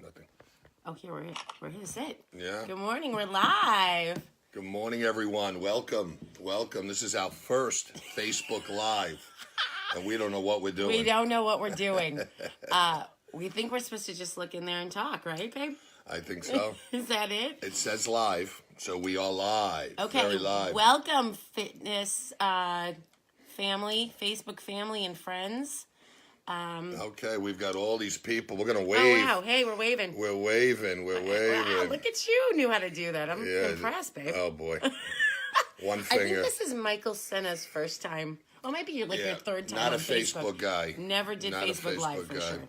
Nothing. Oh, here we're here to sit. Yeah. Good morning. We're live. Good morning, everyone. Welcome. This is our first Facebook Live, and we don't know what we're doing. We don't know what we're doing. We think we're supposed to just look in there and talk, right, babe? I think so. Is that it? It says live, so we are live. Okay. Very live. Welcome, fitness family, Facebook family, and friends. Okay, we've got all these people. We're gonna wave. Oh wow! Hey, we're waving. We're waving. Wow! Look at you. Knew how to do that. I'm impressed, babe. Oh boy. One I finger. think this is Michael Sena's first time. Oh, maybe you're like your third time. Not on a Facebook guy. Never did Not Facebook a Live for guy. sure.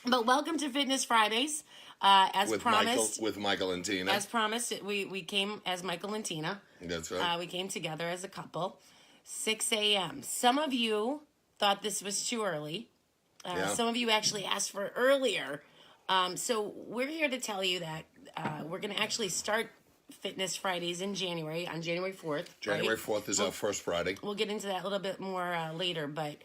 But welcome to Fitness Fridays. As promised, with Michael and Tina. As promised, we came as Michael and Tina. That's right. We came together as a couple. 6 a.m. Some of you thought this was too early. Some of you actually asked for earlier. So we're here to tell you that we're going to actually start Fitness Fridays in January, on January 4th. January 4th is our first Friday. We'll get into that a little bit more later, but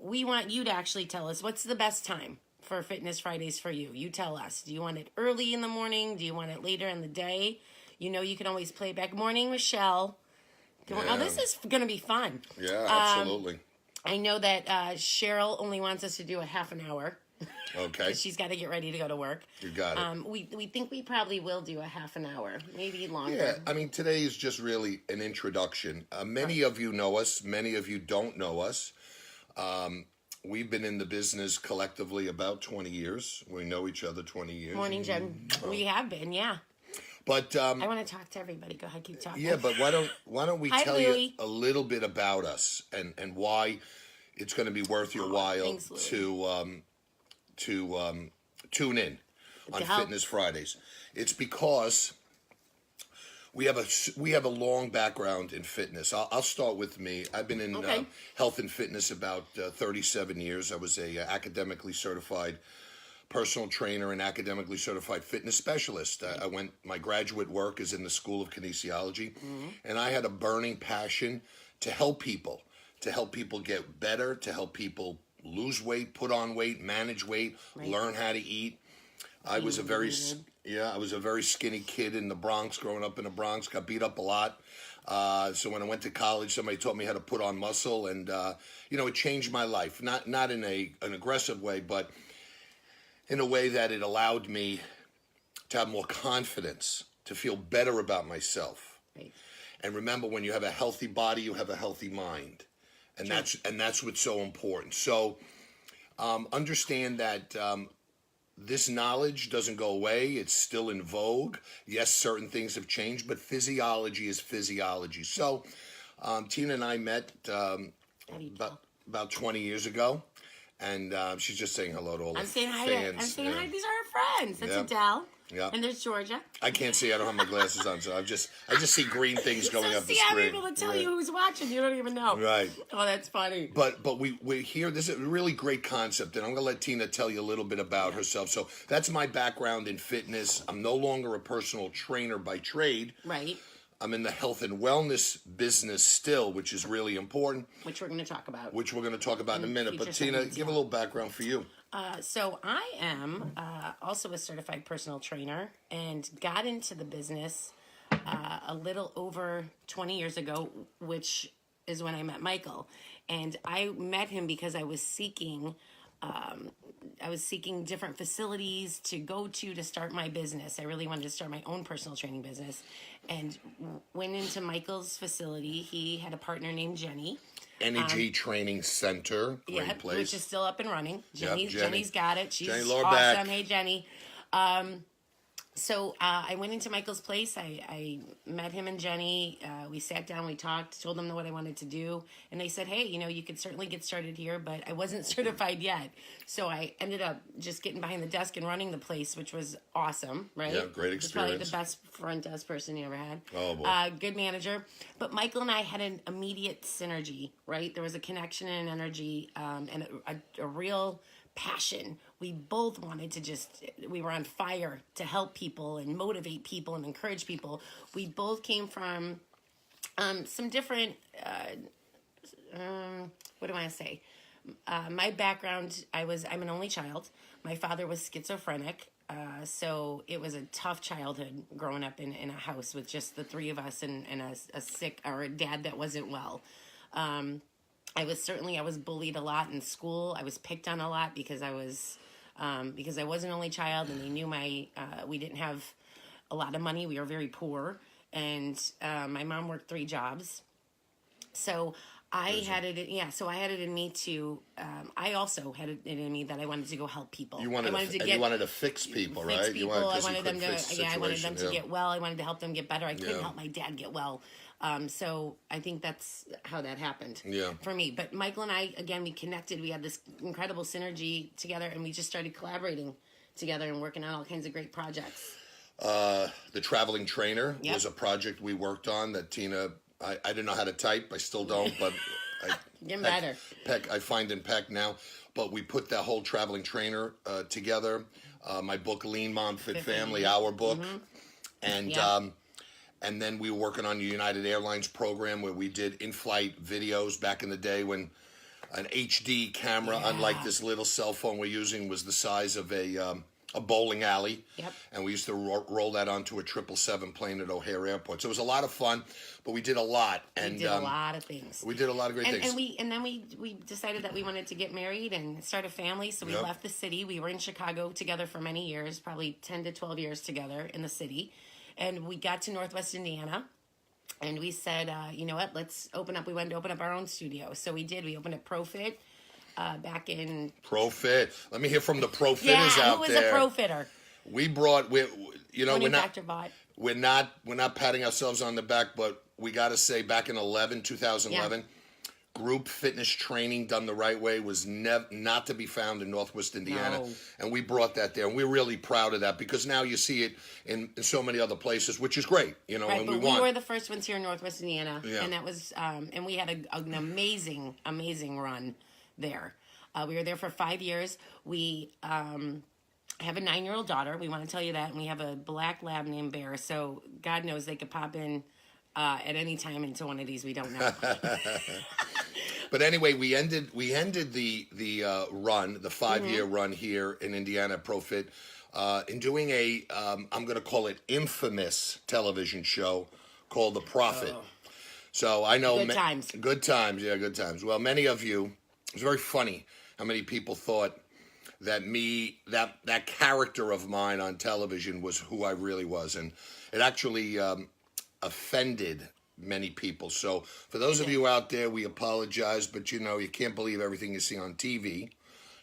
we want you to actually tell us what's the best time for Fitness Fridays for you. You tell us. Do you want it early in the morning? Do you want it later in the day? You know you can always play it back. Morning, Michelle. Oh, this is going to be fun. Yeah, absolutely. I know that Cheryl only wants us to do a half an hour. Okay. She's got to get ready to go to work. You got it. We think we probably will do a half an hour, maybe longer. Yeah, I mean, today is just really an introduction. Many of you know us. Many of you don't know us. We've been in the business collectively about 20 years. We know each other 20 years. Morning, Jen. We have been, yeah. But I want to talk to everybody. Go ahead, keep talking. Yeah, but why don't we Hi, tell Louie. you a little bit about us and why it's going to be worth your while thanks, to tune in on help. Fitness Fridays. It's because we have a long background in fitness. I'll start with me. I've been in health and fitness about 37 years. I was a academically certified personal trainer and academically certified fitness specialist. My graduate work is in the School of Kinesiology, and I had a burning passion to help people get better, to help people lose weight, put on weight, manage weight, learn how to eat. I was a very skinny kid in the Bronx, growing up in the Bronx, got beat up a lot. So when I went to college, somebody taught me how to put on muscle, and it changed my life. Not in an aggressive way, but in a way that it allowed me to have more confidence, to feel better about myself. Right. And remember, when you have a healthy body, you have a healthy mind. And that's what's so important. So understand that this knowledge doesn't go away. It's still in vogue. Yes, certain things have changed, but physiology is physiology. So Tina and I met about 20 years ago. And she's just saying hello to all the fans. I'm saying hi. These are our friends. That's Adele. Yeah. And there's Georgia. I can't see. I don't have my glasses on, so I just see green things going up the screen. I'm able to tell you who's watching. You don't even know. Right. Oh, that's funny. But we're here. This is a really great concept, and I'm going to let Tina tell you a little bit about herself. So that's my background in fitness. I'm no longer a personal trainer by trade. Right. I'm in the health and wellness business still, which is really important. Which we're going to talk about. In a minute. But Tina, give a little background for you. So I am also a certified personal trainer and got into the business a little over 20 years ago, which is when I met Michael. And I met him because I was seeking different facilities to go to start my business. I really wanted to start my own personal training business, and went into Michael's facility. He had a partner named Jenny. Energy Training Center, great place. Which is still up and running. Jenny. Jenny's got it. She's Jenny awesome. Lorbeck. Hey, Jenny. So I went into Michael's place. I met him and Jenny. We sat down, we talked, told them what I wanted to do. And they said, hey, you could certainly get started here, but I wasn't certified yet. So I ended up just getting behind the desk and running the place, which was awesome, right? Yeah, great experience. Probably the best front desk person you ever had. Oh, boy. Good manager. But Michael and I had an immediate synergy, right? There was a connection and an energy and a real passion. We both wanted to we were on fire to help people and motivate people and encourage people. We both came from some different, what do I say? My background, I'm an only child. My father was schizophrenic. So it was a tough childhood growing up in a house with just the three of us and a sick or a dad that wasn't well. I was bullied a lot in school. I was picked on a lot because I was an only child, and they knew we didn't have a lot of money. We were very poor, and my mom worked 3 jobs. So I had it in me to. I also had it in me that I wanted to go help people. You wanted to fix people, right? Fix people. I wanted them to get well. I wanted to help them get better. I couldn't help my dad get well. So I think that's how that happened for me. But Michael and I, again, we connected. We had this incredible synergy together, and we just started collaborating together and working on all kinds of great projects. The Traveling Trainer was a project we worked on that Tina. I didn't know how to type. I still don't, but Getting better. I find in Peck now. But we put that whole Traveling Trainer together. My book, Lean Mom, Fit Family, our book. And then we were working on the United Airlines program where we did in-flight videos back in the day when an HD camera, unlike this little cell phone we're using, was the size of a bowling alley. Yep. And we used to roll that onto a 777 plane at O'Hare Airport. So it was a lot of fun, but we did a lot. And we did a lot of things. We did a lot of great things. And then we decided that we wanted to get married and start a family. So we left the city. We were in Chicago together for many years, probably 10 to 12 years together in the city. And we got to Northwest Indiana. And we said, you know what, let's open up. We wanted to open up our own studio. So we did. We opened up ProFit. Back in ProFit. Let me hear from the ProFitters out there. Who was a ProFitter? We brought we're not Dr. Bot. we're not patting ourselves on the back, but we got to say back in 2011, group fitness training done the right way was not to be found in Northwest Indiana, and we brought that there, and we're really proud of that because now you see it in so many other places, which is great, Right, and but we were the first ones here in Northwest Indiana, and that was and we had an amazing run there. We were there for 5 years. We have a 9-year-old daughter. We want to tell you that. And we have a black lab named Bear. So God knows they could pop in at any time into one of these. We don't know. But anyway, we ended the run, the 5-year run here in Indiana ProFit, in doing a I'm going to call it infamous television show called The Profit. So I know good times. Well, many of you. It was very funny how many people thought that that character of mine on television was who I really was, and it actually offended many people. So for those of you out there, we apologize, but you can't believe everything you see on TV.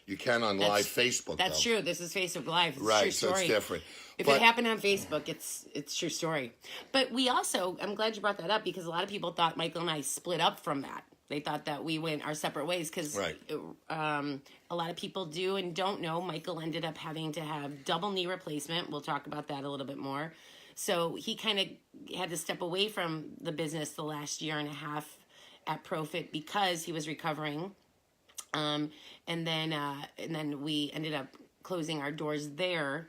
You can on live Facebook. That's true. This is Facebook Live. It's right, true story. So it's different. If it happened on Facebook, it's true story. But we also, I'm glad you brought that up because a lot of people thought Michael and I split up from that. They thought that we went our separate ways because a lot of people do and don't know. Michael ended up having to have double knee replacement. We'll talk about that a little bit more. So he kind of had to step away from the business the last year and a half at ProFit because he was recovering. And then we ended up closing our doors there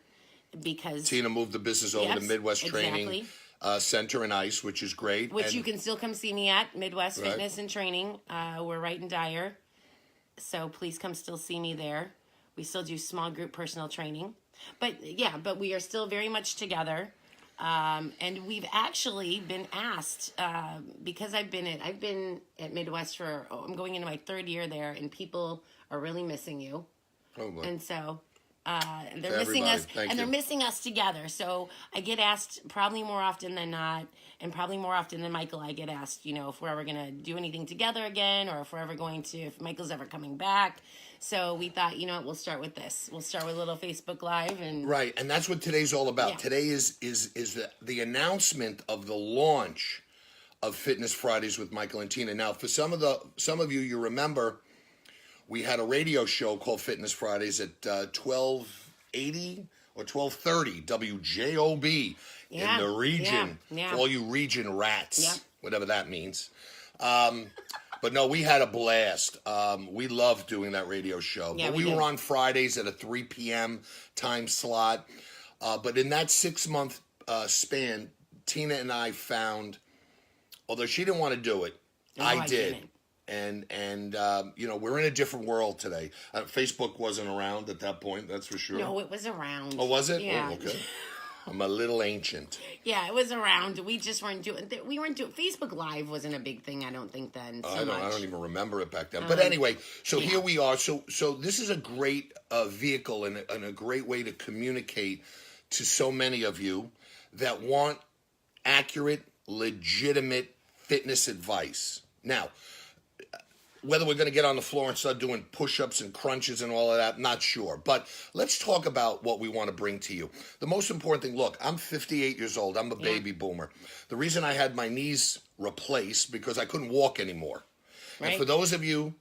because Tina moved the business over to Midwest Training Center and Ice, which is great. Which you can still come see me at Midwest Fitness and Training. We're right in Dyer, so please come still see me there. We still do small group personal training, but we are still very much together. And we've actually been asked because I've been at Midwest for I'm going into my 3rd year there, and people are really missing you. Oh boy. And so they're missing us, and they're missing us together. So I get asked probably more often than not, and probably more often than Michael. I get asked, if we're ever going to do anything together again, or if Michael's ever coming back. So we thought, we'll start with this. We'll start with a little Facebook Live, and right, and that's what today's all about. Today is the announcement of the launch of Fitness Fridays with Michael and Tina. Now, for some of you remember. We had a radio show called Fitness Fridays at 1280 or 1230 WJOB in the region. For all you region rats, whatever that means. But no, we had a blast. We loved doing that radio show. Yeah, but we were on Fridays at a 3 p.m. time slot. But in that 6-month span, Tina and I found, although she didn't want to do it, I did. Didn't. and you know, we're in a different world today. Facebook wasn't around at that point, that's for sure. No, it was around. Oh, was it? Yeah. Oh, okay. I'm a little ancient. Yeah, it was around. We just weren't doing. We weren't doing. Facebook Live wasn't a big thing. I don't think then. I don't even remember it back then. But anyway, so here we are. So this is a great vehicle and a great way to communicate to so many of you that want accurate, legitimate fitness advice. Now, whether we're going to get on the floor and start doing push-ups and crunches and all of that, not sure. But let's talk about what we want to bring to you. The most important thing, look, I'm 58 years old. I'm a baby boomer. The reason I had my knees replaced because I couldn't walk anymore. Right. And for those of you,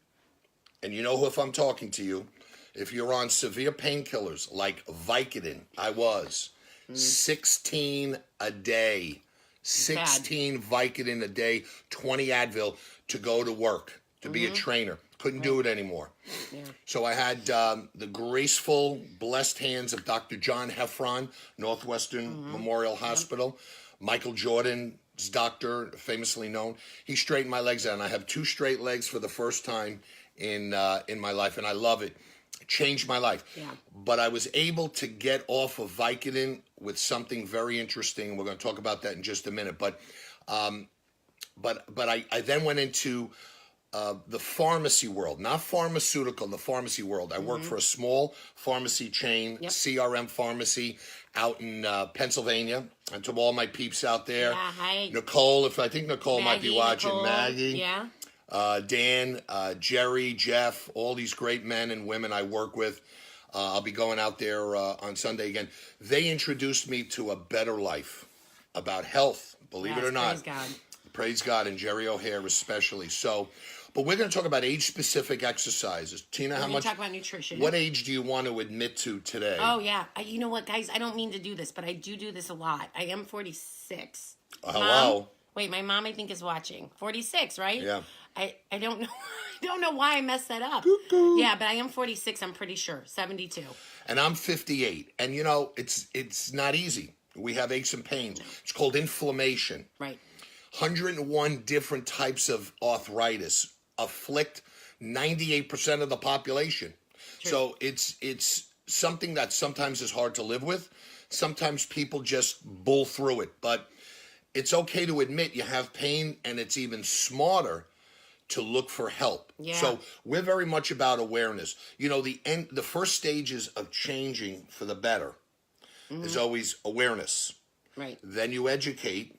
and you know who if I'm talking to you, if you're on severe painkillers like Vicodin, I was 16 a day. 16 Vicodin a day, 20 Advil to go to work. To be a trainer. Couldn't do it anymore. Yeah. So I had the graceful, blessed hands of Dr. John Heffron, Northwestern Memorial Hospital. Michael Jordan's doctor, famously known. He straightened my legs out, and I have 2 straight legs for the first time in my life, and I love it. It changed my life. Yeah. But I was able to get off of Vicodin with something very interesting. We're going to talk about that in just a minute. But I then went into the pharmacy world, not pharmaceutical, the pharmacy world. I worked for a small pharmacy chain, CRM Pharmacy, out in Pennsylvania. And to all my peeps out there, hi. Nicole, I think Nicole might be watching, Nicole. Maggie, Dan, Jerry, Jeff, all these great men and women I work with. I'll be going out there on Sunday again. They introduced me to a better life, about health, believe it or not. Praise God. Praise God, and Jerry O'Hare especially. So, but we're going to talk about age-specific exercises. Tina, how much? Talk about nutrition. What age do you want to admit to today? Oh yeah, you know what, guys? I don't mean to do this, but I do this a lot. I am 46. Hello. Wait, my mom I think is watching. 46, right? Yeah. I don't know. I don't know why I messed that up. Cuckoo. Yeah, but I am 46. I'm pretty sure. 72. And I'm 58. And you know, it's not easy. We have aches and pains. No. It's called inflammation. Right. 101 different types of arthritis afflict 98% of the population. True. So it's something that sometimes is hard to live with. Sometimes people just bull through it. But it's okay to admit you have pain, and it's even smarter to look for help. Yeah. So we're very much about awareness. You know, the first stages of changing for the better is always awareness. Right. Then you educate.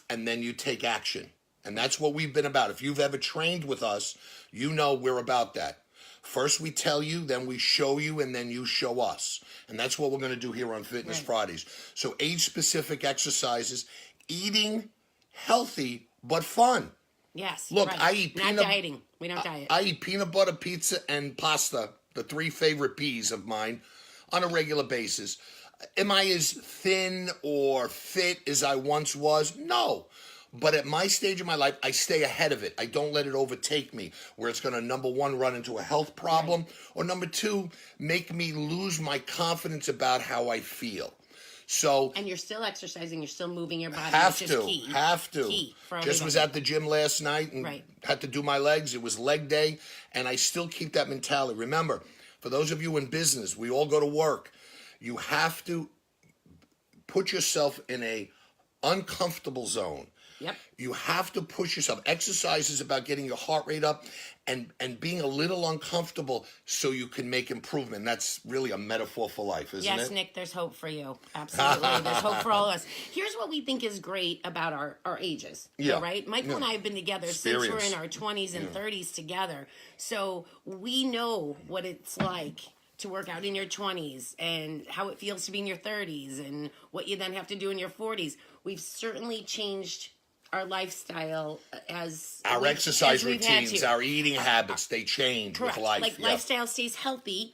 And then you take action. And that's what we've been about. If you've ever trained with us, you know we're about that. First we tell you, then we show you, and then you show us. And that's what we're going to do here on Fitness Fridays. So age-specific exercises, eating healthy but fun. Yes. Look, I eat not dieting. We don't diet. I eat peanut butter, pizza, and pasta, the 3 favorite P's of mine, on a regular basis. Am I as thin or fit as I once was? No. But at my stage of my life, I stay ahead of it. I don't let it overtake me, where it's going to, number 1, run into a health problem, or number 2, make me lose my confidence about how I feel. So, and you're still exercising, you're still moving your body. Have which to, is key. have to. Key for Just was at the gym last night and had to do my legs. It was leg day, and I still keep that mentality. Remember, for those of you in business, we all go to work. You have to put yourself in a uncomfortable zone. Yep. You have to push yourself. Exercise is about getting your heart rate up and being a little uncomfortable so you can make improvement. That's really a metaphor for life, isn't it? Yes, Nick, there's hope for you. Absolutely. There's hope for all of us. Here's what we think is great about our ages. Yeah. Right? Michael and I have been together since we're in our 20s and 30s together. So we know what it's like to work out in your 20s and how it feels to be in your 30s and what you then have to do in your 40s. We've certainly changed our lifestyle as our exercise routines, our eating habits, they change with life. Like lifestyle stays healthy,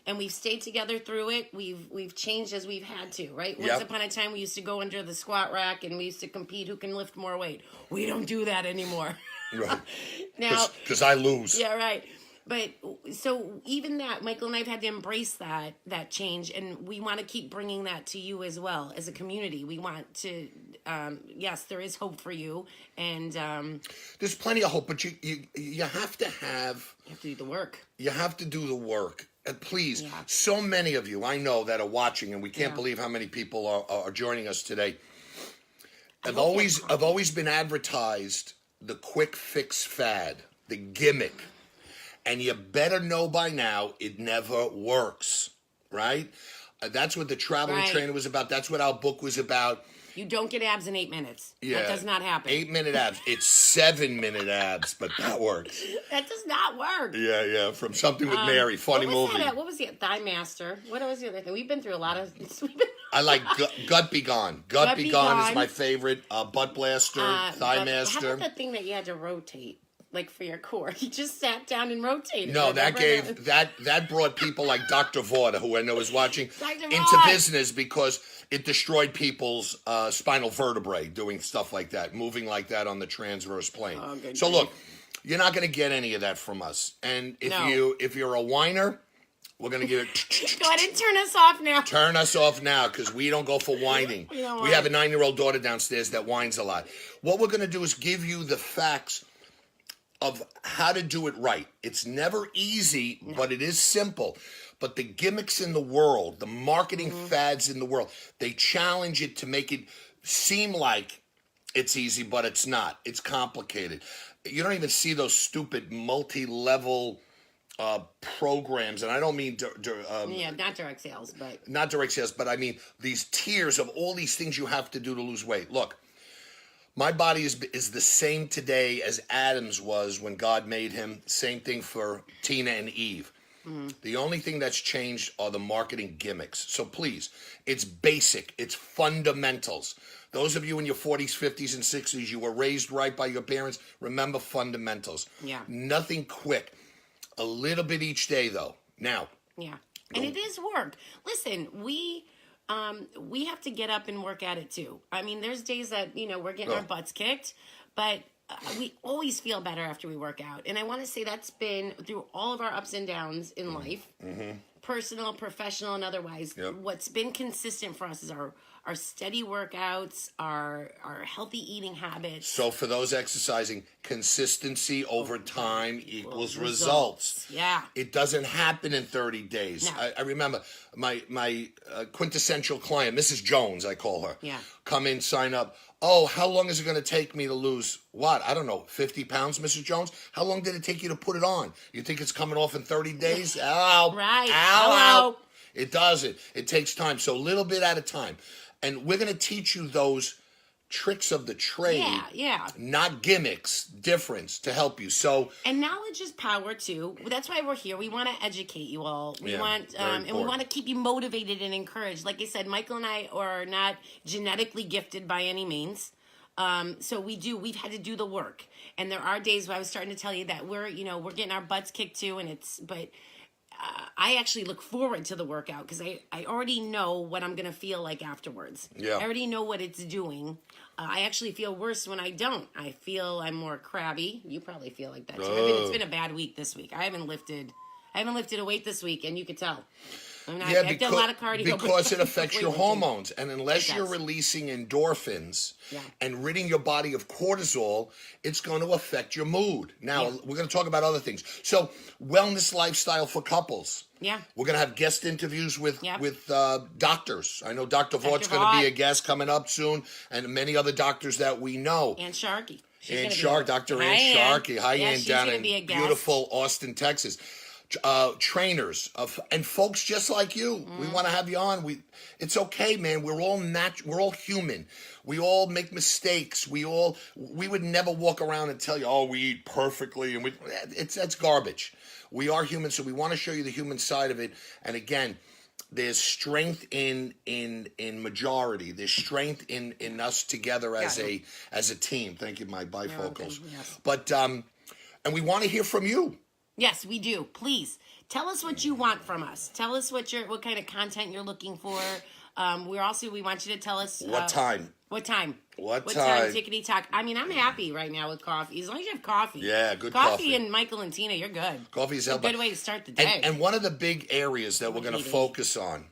and we've stayed together through it. We've changed as we've had to, right? Once upon a time, we used to go under the squat rack and we used to compete who can lift more weight. We don't do that anymore. Right. Now, because I lose. Yeah, right. But so even that, Michael and I have had to embrace that change, and we want to keep bringing that to you as well as a community. We want to, yes, there is hope for you, and there's plenty of hope, but you have to have. You have to do the work. You have to do the work. And please, so many of you I know that are watching, and we can't believe how many people are joining us today. I've always been advertised the quick fix fad, the gimmick. And you better know by now it never works, right? That's what the traveling trainer was about. That's what our book was about. You don't get abs in 8 minutes. Yeah. That does not happen. 8-minute abs. It's 7-minute abs, but that works. That does not work. Yeah. From Something with Mary. Funny movie. What was the Thigh Master? What was the other thing? We've been through a lot of... I like Gut Be Gone. Gut Be Gone is my favorite. Butt Blaster, Thigh Master. How about the thing that you had to rotate? Like for your core, you just sat down and rotated. No, that brought people like Dr. Vorta, who I know is watching, into business because it destroyed people's spinal vertebrae doing stuff like that, moving like that on the transverse plane. Oh, so look, you're not going to get any of that from us. And if you're a whiner, we're going to give it... Go ahead and turn us off now. Turn us off now, because we don't go for whining. We have a 9-year-old daughter downstairs that whines a lot. What we're going to do is give you the facts of how to do it right. It's never easy, but it is simple. But the gimmicks in the world, the marketing fads in the world, they challenge it to make it seem like it's easy, but it's not. It's complicated. You don't even see those stupid multi-level programs, and I don't mean not direct sales, but not direct sales, but I mean these tiers of all these things you have to do to lose weight. Look, my body is the same today as Adam's was when God made him. Same thing for Tina and Eve. The only thing that's changed are the marketing gimmicks. So please, it's basic. It's fundamentals. Those of you in your 40s, 50s, and 60s, you were raised right by your parents. Remember fundamentals. Yeah. Nothing quick. A little bit each day, though. Now. Yeah. And it is work. Listen, we have to get up and work at it too. I mean, there's days that, we're getting our butts kicked, but we always feel better after we work out. And I want to say that's been through all of our ups and downs in life, personal, professional, and otherwise. Yep. What's been consistent for us is our steady workouts, our healthy eating habits. So for those exercising, consistency over time equals results. Yeah. It doesn't happen in 30 days. No. I remember my quintessential client, Mrs. Jones, I call her. Yeah. Come in, sign up. Oh, how long is it going to take me to lose, what? I don't know, 50 pounds, Mrs. Jones? How long did it take you to put it on? You think it's coming off in 30 days? Ow. Right. Ow. It doesn't. It takes time. So a little bit at a time. And we're going to teach you those tricks of the trade. Yeah. Not gimmicks, difference to help you. So and knowledge is power too. That's why we're here. We want to educate you all. We want and we want to keep you motivated and encouraged. Like I said, Michael and I are not genetically gifted by any means. So we've had to do the work. And there are days where I was starting to tell you that we're getting our butts kicked too, but I actually look forward to the workout because I already know what I'm going to feel like afterwards. Yeah. I already know what it's doing. I actually feel worse when I don't. I feel I'm more crabby. You probably feel like that too. It's been a bad week this week. I haven't lifted a weight this week, and you could tell. I've done a lot of cardio. Because it affects your hormones. And unless you're releasing endorphins and ridding your body of cortisol, it's going to affect your mood. Now, we're going to talk about other things. So, wellness lifestyle for couples. Yeah. We're going to have guest interviews with doctors. I know Dr. Vaught's going to be a guest coming up soon, and many other doctors that we know. And Sharkey. Dr. Ann Sharkey. Hi, Ann, down in beautiful Austin, Texas. Trainers and folks just like you. We want to have you on. It's okay, man. We're all human. We all make mistakes. We would never walk around and tell you, oh, we eat perfectly, and that's garbage. We are human, so we want to show you the human side of it. And again, there's strength in majority. There's strength in us together as a team. Thank you, my bifocals. Yes. But and we want to hear from you. Yes, we do. Please tell us what you want from us. Tell us what kind of content you're looking for. We want you to tell us What time? What time? What time? time? Tickety tock. I mean, I'm happy right now with coffee. As long as you have coffee. Yeah, good coffee. coffee. And Michael and Tina, you're good. Coffee is a good way to start the day. And one of the big areas that we're going to focus on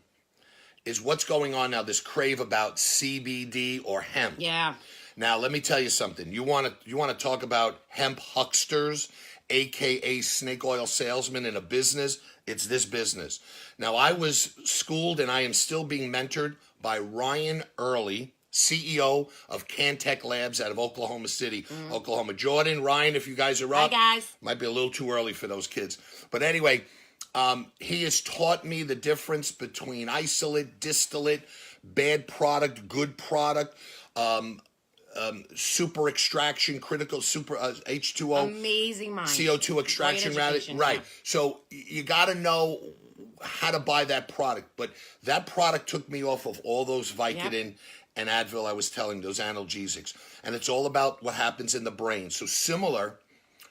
is what's going on now. This crave about CBD or hemp. Yeah. Now, let me tell you something. You want to talk about hemp hucksters, aka snake oil salesmen in a business? It's this business. Now, I was schooled and I am still being mentored by Ryan Early, CEO of Cantech Labs out of Oklahoma City, Oklahoma. Jordan, Ryan, if you guys are up. Hi, guys. Might be a little too early for those kids. But anyway, he has taught me the difference between isolate, distillate, bad product, good product, super extraction, critical super H2O. Amazing mind. CO2 extraction, rather. Right. Yeah. So you got to know how to buy that product. But that product took me off of all those Vicodin and Advil I was telling, those analgesics. And it's all about what happens in the brain. So similar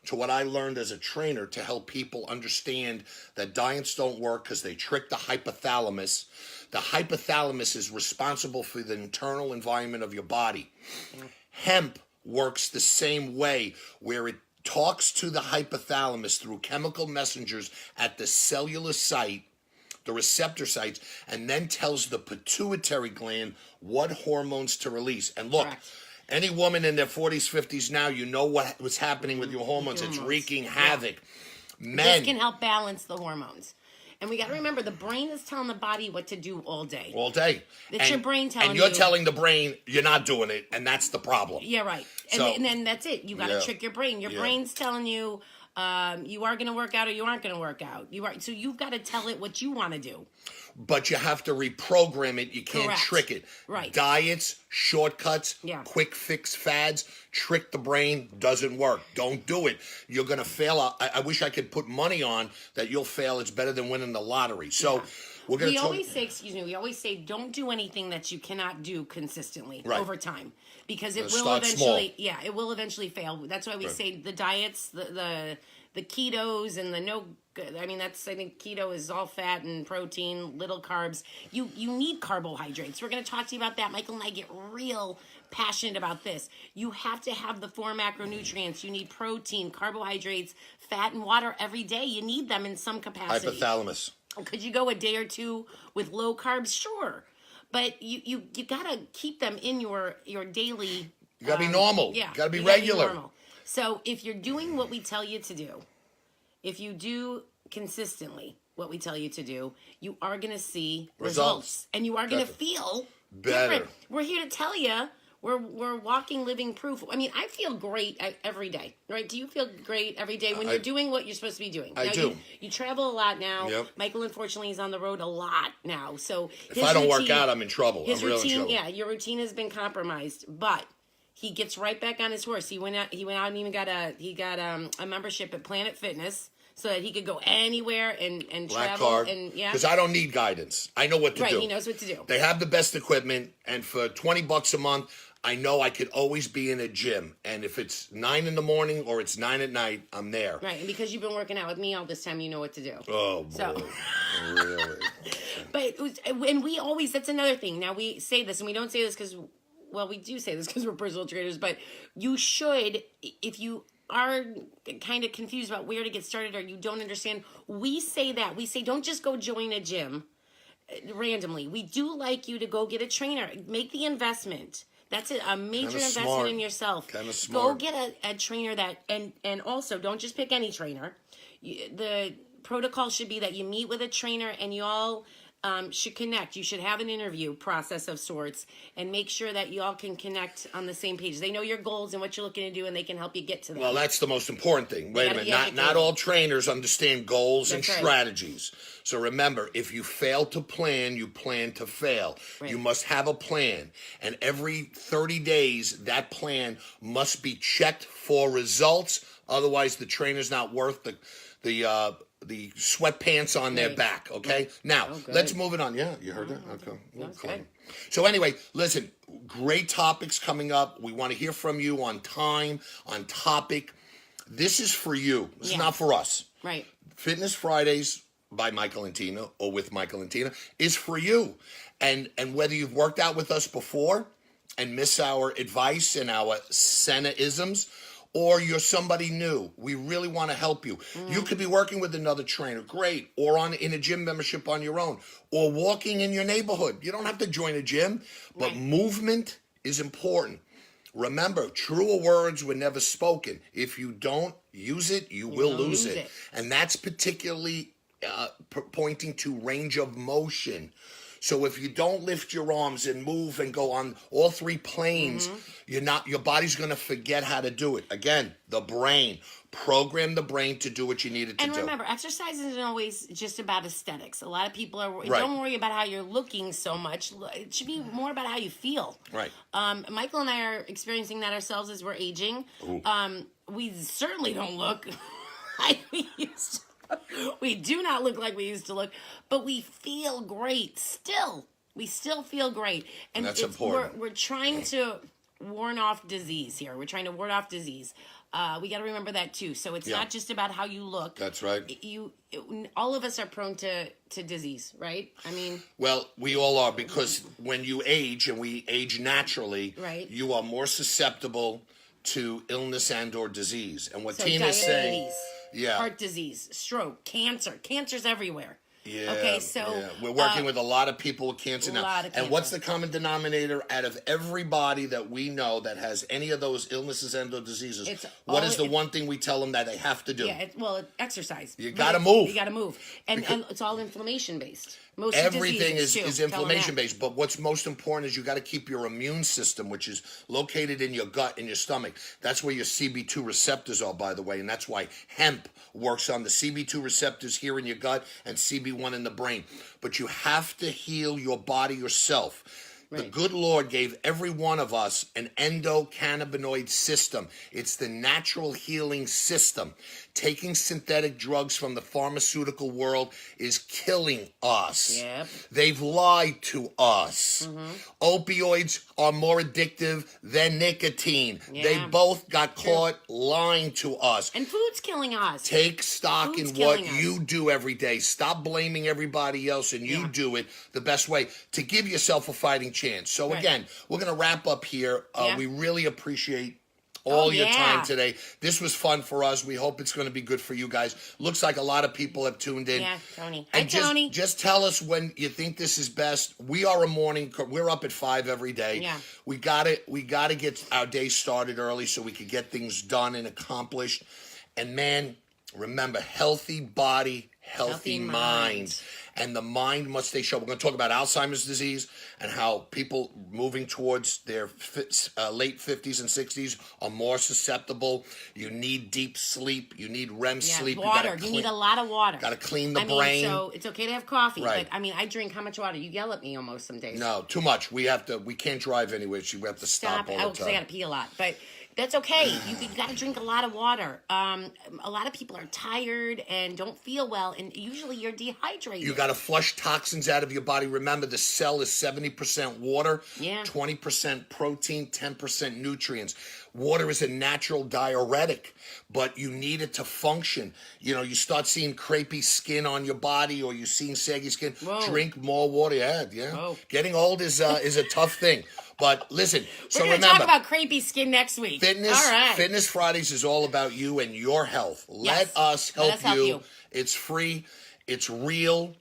to what I learned as a trainer to help people understand that diets don't work because they trick the hypothalamus. The hypothalamus is responsible for the internal environment of your body. Hemp works the same way, where it talks to the hypothalamus through chemical messengers at the cellular site, the receptor sites, and then tells the pituitary gland what hormones to release. And look, Correct. Any woman in their 40s, 50s now, you know what's happening with your hormones. It's wreaking havoc. Men. This can help balance the hormones. And we got to remember, the brain is telling the body what to do all day. All day. It's your brain telling you. And you're telling the brain you're not doing it, and that's the problem. Yeah, right. And then that's it. You got to trick your brain. Your brain's telling you you are going to work out or you aren't going to work out. So you've got to tell it what you want to do. But you have to reprogram it. You can't trick it. Right. Diets, shortcuts, quick fix fads, trick the brain, doesn't work. Don't do it. You're going to fail. I wish I could put money on that you'll fail. It's better than winning the lottery. So we're going to we always say don't do anything that you cannot do consistently over time, because it will eventually it will eventually fail. That's why we say the diets, the ketos and the no. I mean, I think keto is all fat and protein, little carbs. You need carbohydrates. We're going to talk to you about that. Michael and I get real passionate about this. You have to have the 4 macronutrients. You need protein, carbohydrates, fat, and water every day. You need them in some capacity. Hypothalamus. Could you go a day or two with low carbs? Sure. But you got to keep them in your daily. You got to be normal. Yeah. Got to be regular. So if you're doing what we tell you to do, if you do consistently what we tell you to do, you are going to see results. And you are going to feel better. Different. We're here to tell you we're walking, living proof. I mean, I feel great every day, right? Do you feel great every day when you're doing what you're supposed to be doing? I do. You travel a lot now. Yep. Unfortunately, Michael is on the road a lot now. So if I don't work out, I'm in trouble. His I'm routine, real in trouble. yeah, your routine has been compromised, but he gets right back on his horse. He went out and even got a membership at Planet Fitness, so that he could go anywhere and Black travel. card. And because I don't need guidance. I know what to do. Right, he knows what to do. They have the best equipment, and for $20 a month, I know I could always be in a gym. And if it's 9 in the morning or it's 9 at night, I'm there. Right, and because you've been working out with me all this time, you know what to do. Oh, boy. So. Really? And we always, that's another thing. Now, we say this, and we don't say this because, well, we do say this because we're personal trainers, but you should, if you are kind of confused about where to get started or you don't understand, we say that. We say don't just go join a gym randomly. We do like you to go get a trainer. Make the investment. That's a major investment in yourself. Kind of smart. Go get a trainer that, and also don't just pick any trainer. The protocol should be that you meet with a trainer and you all should connect. You should have an interview process of sorts and make sure that you all can connect on the same page. They know your goals and what you're looking to do, and they can help you get to them. Well, that's the most important thing. Wait a minute. Not all trainers understand goals and strategies. So remember, if you fail to plan, you plan to fail. Right. You must have a plan. And every 30 days, that plan must be checked for results. Otherwise, the trainer's not worth the sweatpants on their back, okay? Now, let's move it on. Yeah, you heard that? Okay. So anyway, listen, great topics coming up. We want to hear from you on time, on topic. This is for you. This is not for us. Right. Fitness Fridays, by Michael and Tina or with Michael and Tina is for you. And whether you've worked out with us before and miss our advice and our Sena-isms, or you're somebody new, we really want to help you. You could be working with another trainer, great, or in a gym membership on your own, or walking in your neighborhood. You don't have to join a gym, but movement is important. Remember, truer words were never spoken. If you don't use it, you will lose it. And that's particularly pointing to range of motion. So if you don't lift your arms and move and go on all three planes, your body's going to forget how to do it. Again, the brain. Program the brain to do what you need it to do. And remember, exercise isn't always just about aesthetics. A lot of people don't worry about how you're looking so much. It should be more about how you feel. Right. Michael and I are experiencing that ourselves as we're aging. We certainly don't look like we used to. We do not look like we used to look, but we feel great still. We still feel great. And that's important. We're trying to ward off disease here. We're trying to ward off disease. We got to remember that too. So it's not just about how you look. That's right. All of us are prone to disease, right? I mean, well, we all are, because when you age, and we age naturally, you are more susceptible to illness and or disease. And what Tina's saying, heart disease, stroke, cancer. Cancer's everywhere. Yeah. Okay, so we're working with a lot of people with cancer now. And what's the common denominator out of everybody that we know that has any of those illnesses and or diseases? What is the one thing we tell them that they have to do? Yeah, exercise. You got to move. You got to move. And it's all inflammation based. Most everything is inflammation based, but what's most important is you got to keep your immune system, which is located in your gut, in your stomach. That's where your CB2 receptors are, by the way, and that's why hemp works on the CB2 receptors here in your gut and CB1 in the brain. But you have to heal your body yourself. The good Lord gave every one of us an endocannabinoid system. It's the natural healing system. Taking synthetic drugs from the pharmaceutical world is killing us. Yep. They've lied to us. Opioids are more addictive than nicotine. They both got caught lying to us. And food's killing us. Take stock in what you do every day. Stop blaming everybody else, and you do it the best way to give yourself a fighting chance. So again, we're going to wrap up here. We really appreciate all your time today. This was fun for us. We hope it's going to be good for you guys. Looks like a lot of people have tuned in. Yeah, Tony. And Tony. Just tell us when you think this is best. We are a morning. We're up at 5 every day. Yeah. We got to get our day started early so we can get things done and accomplished. And man, remember, healthy body, healthy mind. And the mind must stay sharp. We're going to talk about Alzheimer's disease and how people moving towards their late 50s and 60s are more susceptible. You need deep sleep. You need REM sleep. Water. You need a lot of water. Got to clean the brain. So it's okay to have coffee. But I mean, I drink how much water? You yell at me almost some days. No, too much. We can't drive anywhere. We have to stop all the time. Because I got to pee a lot. But that's okay. You got to drink a lot of water. A lot of people are tired and don't feel well, and usually you're dehydrated. You got to flush toxins out of your body. Remember, the cell is 70% water, 20% protein, 10% nutrients. Water is a natural diuretic, but you need it to function. You know, you start seeing crepey skin on your body, or you're seeing saggy skin. Drink more water. Yeah. Getting old is a tough thing. But listen, we're going to talk about crepey skin next week. Fitness Fridays is all about you and your health. Let us help you. It's free. It's real.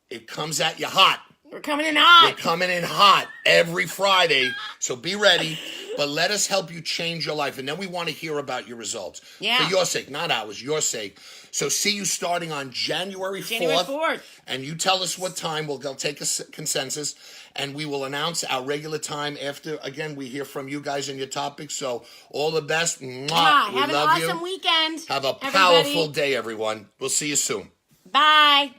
It comes at you hot. We're coming in hot. We're coming in hot every Friday. So be ready. But let us help you change your life. And then we want to hear about your results. For your sake, not ours, your sake. So see you starting on January 4th. And you tell us what time. We'll take a consensus. And we will announce our regular time after, again, we hear from you guys and your topics. So all the best. Mwah. Have an awesome weekend. Have a powerful day, everyone. We'll see you soon. Bye.